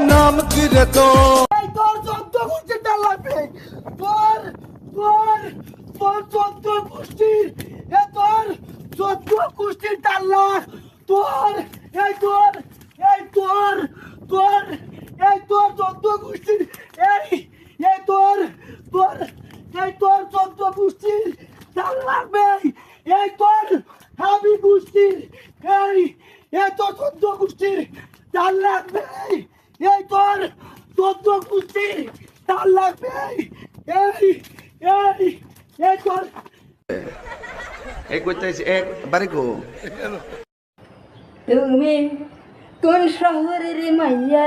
নাম কি রে তো তোর 14 গোষ্ঠীর ডাল লাগবে তোর তোর তোর 14 গোষ্ঠীর তোর 14 গোষ্ঠীর ডাল লাগ তোর এই তোর এই তোর তোর এই তোর 14 গোষ্ঠীর এই তোর তোর এই তোর 14 গোষ্ঠীর ডাল লাগবে এই তোর হাবি গোষ্ঠীর এই তোর 14 গোষ্ঠীর ডাল লাগবে এই তোর 14 গোষ্ঠীর ডাল লাগবে এই তোর এই কইতেছি একবারে গো তুমি কোন শহরের মাইয়া